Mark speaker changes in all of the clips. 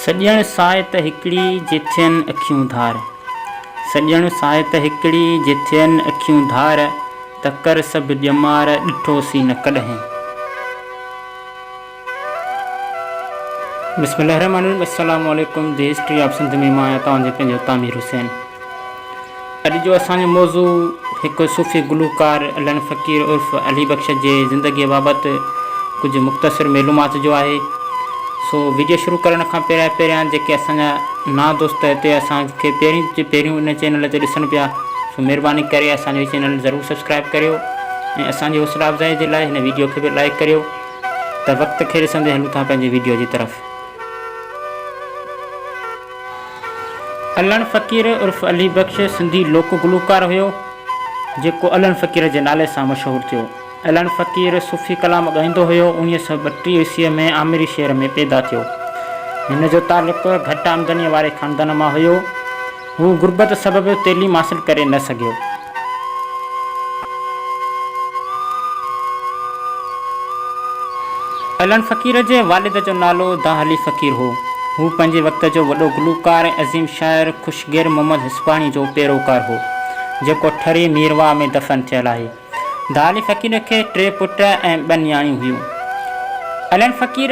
Speaker 1: सॼण साए त हिकिड़ी जे थियनि अखियूं धार, सॼण साए त हिकिड़ी जे थियनि अखियूं धार, त कर सभु ॼमार ॾिठोसीं न कॾहिं। बिस्मिल्लाहिर्रहमानिर्रहीम। अस्सलामु अलैकुम। द हिस्ट्री ऑफ सिंध में मां आहियां तव्हांजो पंहिंजो तामिर हुसैन। अॼु जो असांजो मौज़ू हिकु सूफ़ी गुलूकार अलन फ़क़ीर उर्फ़ अली बख़्श जे ज़िंदगीअ बाबति कुझु मुख़्तसिर मालूमात जो आहे। सो वीडियो शुरू करण खां पहिरियां जेके असांजा ना दोस्त हिते असांखे पहिरियों इन चैनल ते ॾिसनि पिया, सो महिरबानी करे असांजो चैनल ज़रूरु सब्सक्राइब करियो ऐं असांजी हौसला अफ़ज़ाई जे लाइ हिन वीडियो खे बि लाइक करियो। त वक़्त खे ॾिसंदे हलूं था पंहिंजी वीडियो जी तरफ़। अलन फ़क़ीर उर्फ़ अली बख़्श सिंधी लोक गुलूकार हुयो जेको अलन फ़क़ीर जे नाले सां मशहूरु थियो। अलन फ़क़ीर सूफ़ी कलाम ॻाईंदो हुयो। 1932 ईस्वीअ में आमिरी शहर में पैदा थियो। हिन जो तालुक़ु घटि आमदनीअ वारे ख़ानदान मां हुयो। हू गुरबत सबबि तइलीम हासिलु करे न सघियो। अलन फ़क़ीर जे वालिद जो नालो दाह अली फ़क़ीर हो। हू पंहिंजे वक़्त जो वॾो गुलूकार ऐं अज़ीम शाइर ख़ुशगैर मोहम्मद हिस्पानी जो पैरोकार हो, जेको ठरी मीरवा में दफ़न थियल आहे। दाह अली फ़क़ीर खे 3 पुट ऐं 2 नियाणियूं हुयूं। अलन फ़क़ीर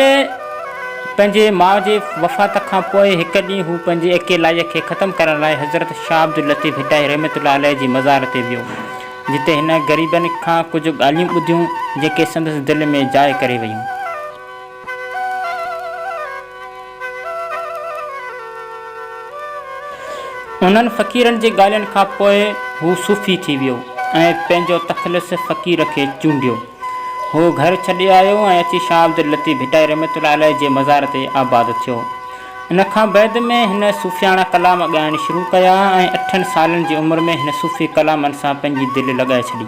Speaker 1: पंहिंजे माउ जे वफ़ात खां पोइ हिकु ॾींहुं हू पंहिंजी अकेलाईअ खे ख़तमु करण लाइ हज़रत शाह अब्दुल लतीफ़ भिटाई रहमतुल्लाह अलैह जी मज़ार ते वियो, जिते हिन ग़रीबनि खां कुझु ॻाल्हियूं ॿुधियूं जेके संदसि दिलि में जाइ करे वयूं। उन्हनि फ़क़ीरनि जे ॻाल्हियुनि खां पोइ हू सूफ़ी थी वियो ऐं पंहिंजो तख़लिस फ़क़ीर खे चूंडियो। हू घर छॾे आयो ऐं अची शाह अब्दुल लतीफ़ भिटाई रहमतुल्लाह अलैह जे मज़ार ते आबाद थियो। इन खां बैदि में हिन सूफ़ियाणा कलाम ॻाइणु शुरू कया ऐं 8 सालनि जी उमिरि में हिन सूफ़ी कलामनि सां पंहिंजी दिलि लॻाए छॾी।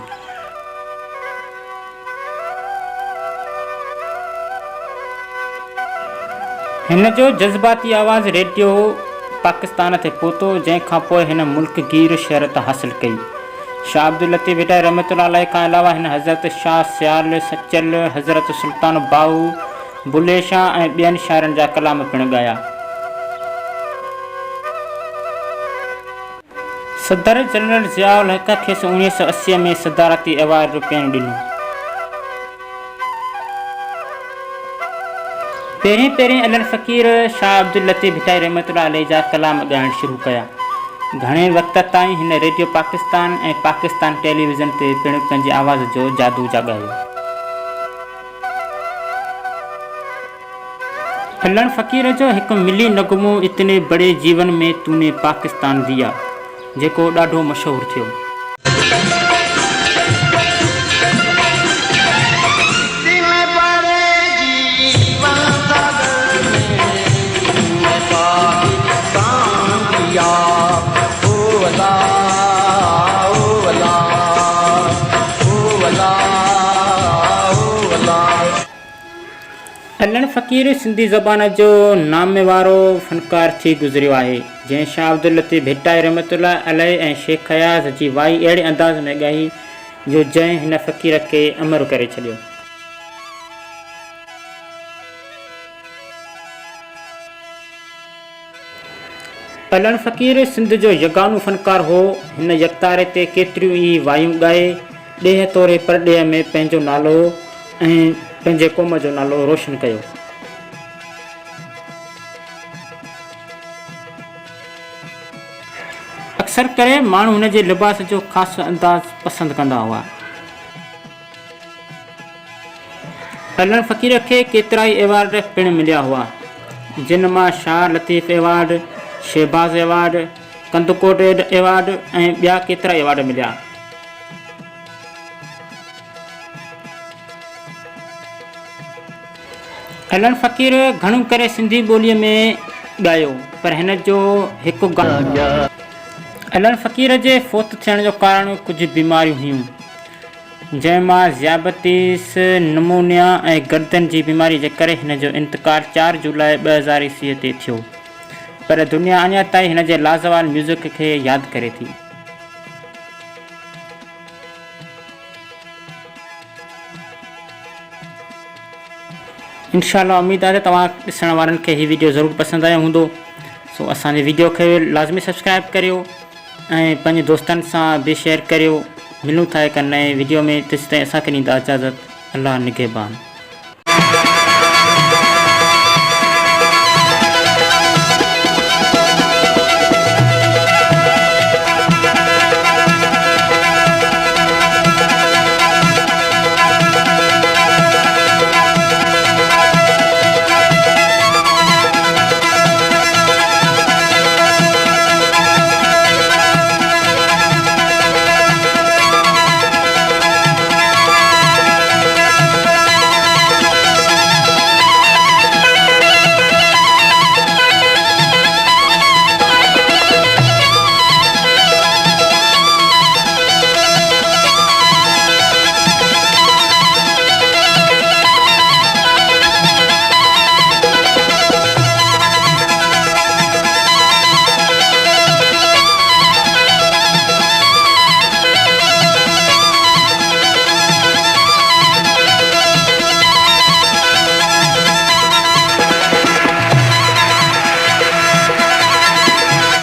Speaker 1: हिन जो जज़्बाती आवाज़ रेडियो पाकिस्तान ते पहुतो, जंहिंखां पोइ हिन मुल्क गीर शहरत हासिलु कई। शाह अब्दुल लतीफ़ भिटाई रहमतुल्लाह अलैह खां अलावा हिन हज़रत शाह सियाल सचल, हज़रत सुल्तान बाऊ, बुले शाह ऐं ॿियनि शाइरनि जा कलाम पिणु ॻाया। सदर जनरल ज़िया उल हक़ खेसि 1980 में सदारती एवार्ड पिणु ॾिनो। पहिरीं अलन फ़क़ीर शाह अब्दुल लतीफ़ भिटाई रहमतुल्लाह अलैह जा कलाम ॻाइणु शुरू कया। घणे वक़्त ताईं हिन रेडियो पाकिस्तान ऐं पाकिस्तान टेलीविज़न ते पिणु पंहिंजी आवाज़ जो जादू जाॻायो। अलन फ़क़ीर जो हिकु मिली नगमो इतने बड़े जीवन में तूने पाकिस्तान दिया, जेको ॾाढो मशहूरु थियो। अलन फ़क़ीर सिंधी ज़बान जो नामे वारो फ़नकार थी गुज़रियो आहे, जंहिं शाह अब्दुल लतीफ़ भिटाई रहमतुल्लाह अलैह ऐं शेख अयाज़ जी वाई अहिड़े अंदाज़ में ॻाई जो जंहिं हिन फ़क़ीर खे अमर करे छॾियो। अलन फ़क़ीर सिंध जो यगानू फ़नकार हो। हिन यकतारे ते केतिरियूं ई वायूं ॻाए ॾेह तौरे परॾेह में पंहिंजो नालो ऐं पंहिंजे क़ौम जो नालो रोशन कयो। अक्सर करे माण्हू हुन जे लिबास जो ख़ासि अंदाज़ पसंदि कंदा हुआ। अलन फ़क़ीर खे केतिरा ई एवार्ड पिणु मिलिया हुआ, जिन मां Shah Latif award, Shahbaz award, Kandhkot award ऐं ॿिया केतिरा एवार्ड मिलिया। अलन फ़क़ीर घणो करे सिंधी ॿोलीअ में ॻायो, पर हिन जो हिकु अलन फ़क़ीर जे फ़ौत थियण जो कारण कुझु बीमारियूं हुयूं, जंहिंमां ज़ियाबतीस, निमोनिया ऐं गर्दन जी बीमारी जे करे हिन जो इंतकाल 4 जुलाई 2000 ईस्वीअ ते थियो। पर दुनिया अञा ताईं हिन जे लाज़वाल म्यूज़िक खे यादि करे थी। इंशाअल्लाह उम्मीद आहे त तव्हां ॾिसण वारनि खे हीअ वीडियो ज़रूरु पसंदि आयो हूंदो। सो असांजे वीडियो खे लाज़मी सब्सक्राइब करियो ऐं पंहिंजे दोस्तनि सां बि शेयर करियो। मिलूं था हिकु नए वीडियो में, तेसिताईं असांखे ॾींदा इजाज़त। अल्लाह निगहबान।